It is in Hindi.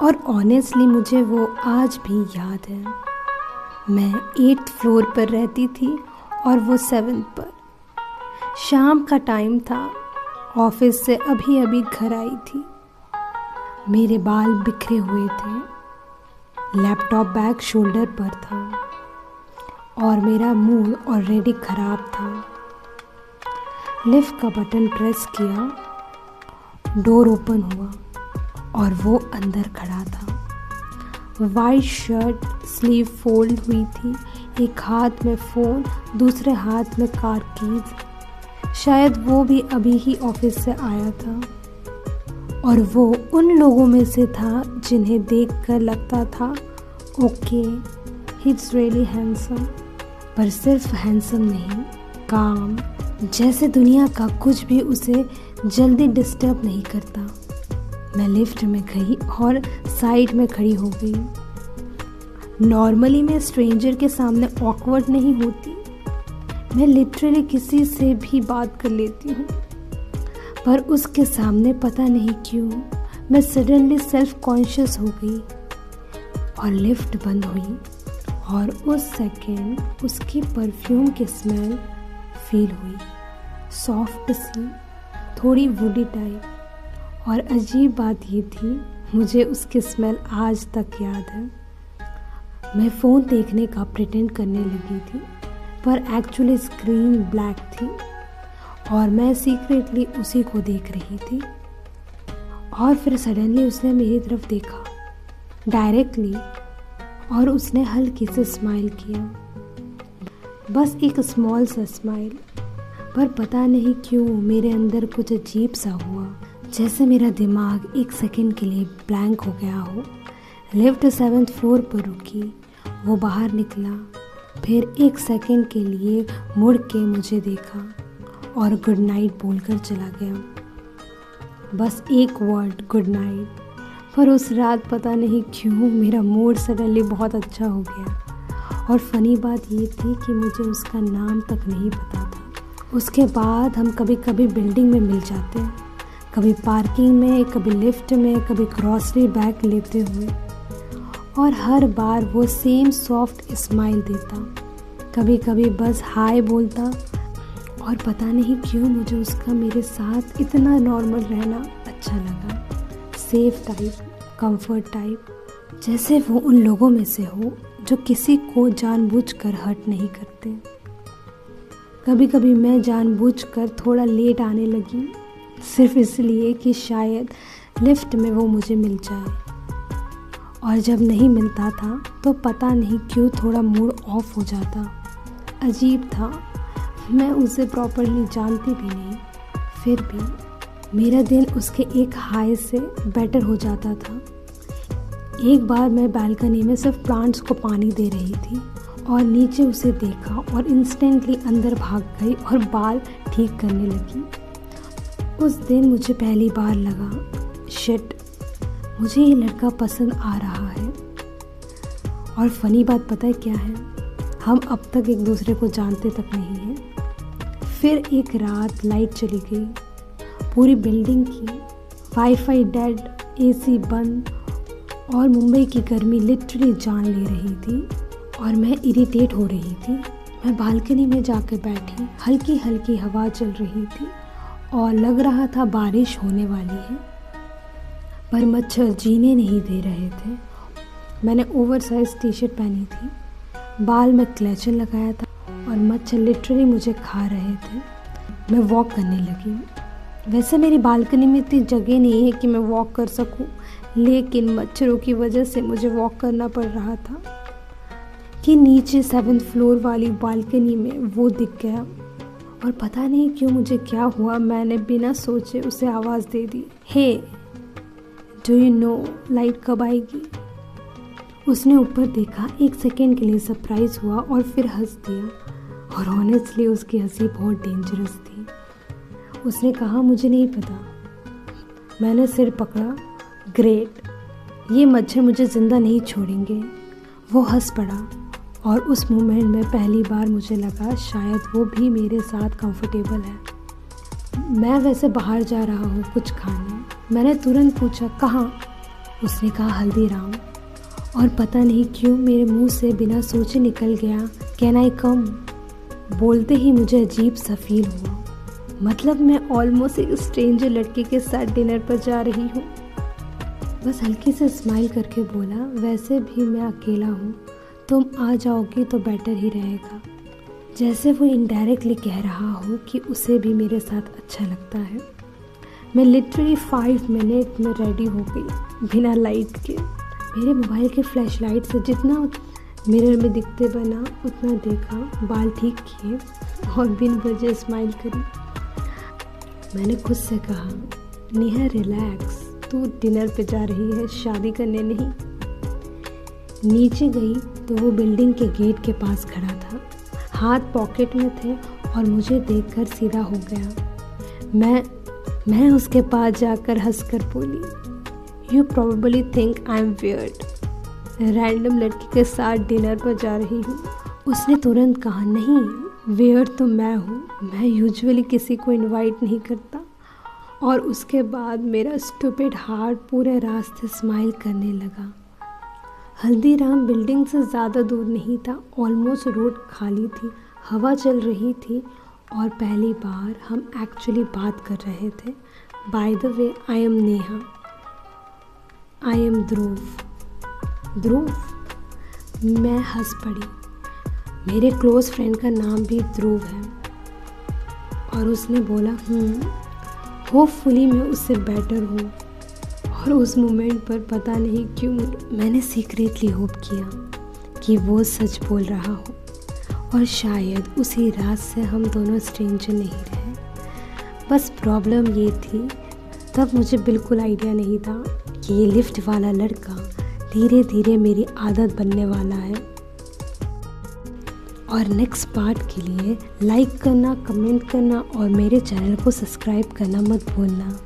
और ऑनेस्टली मुझे वो आज भी याद है। मैं 8th फ्लोर पर रहती थी और वो 7th पर। शाम का टाइम था, ऑफिस से अभी अभी घर आई थी। मेरे बाल बिखरे हुए थे, लैपटॉप बैग शोल्डर पर था और मेरा मूड ऑलरेडी खराब था। लिफ्ट का बटन प्रेस किया, डोर ओपन हुआ और वो अंदर खड़ा था। वाइट शर्ट, स्लीव फोल्ड हुई थी, एक हाथ में फ़ोन, दूसरे हाथ में कार कीज। शायद वो भी अभी ही ऑफिस से आया था और वो उन लोगों में से था जिन्हें देखकर लगता था okay, he is really handsome. पर सिर्फ हैंडसम नहीं, काम, जैसे दुनिया का कुछ भी उसे जल्दी डिस्टर्ब नहीं करता। मैं लिफ्ट में गई और साइड में खड़ी हो गई। नॉर्मली मैं स्ट्रेंजर के सामने ऑकवर्ड नहीं होती, मैं लिटरली किसी से भी बात कर लेती हूँ, पर उसके सामने पता नहीं क्यों मैं सडनली सेल्फ कॉन्शियस हो गई। और लिफ्ट बंद हुई और उस सेकेंड उसकी परफ्यूम की स्मेल फील हुई, सॉफ्ट सी, थोड़ी वुडी टाइप। और अजीब बात ये थी, मुझे उसकी स्मेल आज तक याद है। मैं फ़ोन देखने का प्रिटेंड करने लगी थी, पर एक्चुअली स्क्रीन ब्लैक थी और मैं सीक्रेटली उसी को देख रही थी। और फिर सडनली उसने मेरी तरफ देखा डायरेक्टली और उसने हल्की से स्माइल किया, बस एक स्मॉल सा स्माइल। पर पता नहीं क्यों मेरे अंदर कुछ अजीब सा हुआ, जैसे मेरा दिमाग एक सेकंड के लिए ब्लैंक हो गया हो। लिफ्ट 7th फ्लोर पर रुकी, वो बाहर निकला, फिर एक सेकंड के लिए मुड़ के मुझे देखा और गुड नाइट बोलकर चला गया। बस एक वर्ड, गुड नाइट। पर उस रात पता नहीं क्यों मेरा मूड सडनली बहुत अच्छा हो गया। और फनी बात ये थी कि मुझे उसका नाम तक नहीं पता था। उसके बाद हम कभी कभी बिल्डिंग में मिल जाते, कभी पार्किंग में, कभी लिफ्ट में, कभी ग्रॉसरी बैग लेते हुए। और हर बार वो सेम सॉफ्ट स्माइल देता, कभी कभी बस हाय बोलता। और पता नहीं क्यों मुझे उसका मेरे साथ इतना नॉर्मल रहना अच्छा लगा, सेफ टाइप, कंफर्ट टाइप, जैसे वो उन लोगों में से हो जो किसी को जानबूझकर हर्ट नहीं करते। कभी कभी मैं जानबूझकर थोड़ा लेट आने लगी, सिर्फ इसलिए कि शायद लिफ्ट में वो मुझे मिल जाए। और जब नहीं मिलता था तो पता नहीं क्यों थोड़ा मूड ऑफ हो जाता। अजीब था, मैं उसे प्रॉपरली जानती भी नहीं, फिर भी मेरा दिन उसके एक हाय से बेटर हो जाता था। एक बार मैं बालकनी में सिर्फ प्लांट्स को पानी दे रही थी और नीचे उसे देखा और इंस्टेंटली अंदर भाग गई और बाल ठीक करने लगी। उस दिन मुझे पहली बार लगा, शिट, मुझे ये लड़का पसंद आ रहा है। और फनी बात पता है क्या है, हम अब तक एक दूसरे को जानते तक नहीं हैं। फिर एक रात लाइट चली गई, पूरी बिल्डिंग की, वाईफाई डेड, एसी बंद और मुंबई की गर्मी लिटरली जान ले रही थी और मैं इरिटेट हो रही थी। मैं बालकनी में जाकर बैठी, हल्की हल्की हवा चल रही थी और लग रहा था बारिश होने वाली है, पर मच्छर जीने नहीं दे रहे थे। मैंने ओवरसाइज टी-शर्ट पहनी थी, बाल में क्लेचर लगाया था और मच्छर लिटरली मुझे खा रहे थे। मैं वॉक करने लगी। वैसे मेरी बालकनी में इतनी जगह नहीं है कि मैं वॉक कर सकूं, लेकिन मच्छरों की वजह से मुझे वॉक करना पड़ रहा था कि नीचे 7th फ्लोर वाली बालकनी में वो दिख गया। और पता नहीं क्यों मुझे क्या हुआ, मैंने बिना सोचे उसे आवाज़ दे दी, हे डू यू नो लाइट कब आएगी। उसने ऊपर देखा, एक सेकेंड के लिए सरप्राइज हुआ और फिर हंस दिया। और ऑनेस्टली उसकी हंसी बहुत डेंजरस थी। उसने कहा, मुझे नहीं पता। मैंने सिर पकड़ा, ग्रेट, ये मच्छर मुझे ज़िंदा नहीं छोड़ेंगे। वो हंस पड़ा और उस मोमेंट में पहली बार मुझे लगा शायद वो भी मेरे साथ कंफर्टेबल है। मैं वैसे बाहर जा रहा हूँ कुछ खाने। मैंने तुरंत पूछा, कहाँ? उसने कहा हल्दीराम, और पता नहीं क्यों मेरे मुंह से बिना सोचे निकल गया कैन आई कम। बोलते ही मुझे अजीब सा फील हुआ, मतलब मैं ऑलमोस्ट एक स्ट्रेंजर लड़के के साथ डिनर पर जा रही हूँ। बस हल्की से स्माइल करके बोला, वैसे भी मैं अकेला हूँ, तुम आ जाओगी तो बेटर ही रहेगा। जैसे वो इनडायरेक्टली कह रहा हो कि उसे भी मेरे साथ अच्छा लगता है। मैं लिटरली 5 मिनट में रेडी हो गई बिना लाइट के। मेरे मोबाइल के फ्लैश लाइट से जितना मिरर में दिखते बना उतना देखा, बाल ठीक किए और बिन वजह स्माइल करी। मैंने खुद से कहा, नेहा रिलैक्स, तू डिनर पे जा रही है, शादी करने नहीं। नीचे गई तो वो बिल्डिंग के गेट के पास खड़ा था, हाथ पॉकेट में थे और मुझे देखकर सीधा हो गया। मैं उसके पास जाकर हंसकर बोली, you probably think I am weird, random लड़की के साथ डिनर पर जा रही हूँ। उसने तुरंत कहा, नहीं, वियर्ड तो मैं हूँ, मैं यूजुअली किसी को इनवाइट नहीं करता। और उसके बाद मेरा स्टूपिड हार्ट पूरे रास्ते स्माइल करने लगा। हल्दीराम बिल्डिंग से ज़्यादा दूर नहीं था, ऑलमोस्ट रोड खाली थी, हवा चल रही थी और पहली बार हम एक्चुअली बात कर रहे थे। By the way, I am Neha, I am Dhruv. मैं हंस पड़ी। मेरे क्लोज फ्रेंड का नाम भी ध्रुव है। और उसने बोला, होपफुली मैं उससे बेटर हूँ। और उस मोमेंट पर पता नहीं क्यों मैंने सीक्रेटली होप किया कि वो सच बोल रहा हो और शायद उसी रात से हम दोनों स्ट्रेंजर नहीं रहे। बस प्रॉब्लम ये थी, तब मुझे बिल्कुल आइडिया नहीं था कि ये लिफ्ट वाला लड़का धीरे धीरे मेरी आदत बनने वाला है। और नेक्स्ट पार्ट के लिए लाइक करना, कमेंट करना और मेरे चैनल को सब्सक्राइब करना मत भूलना।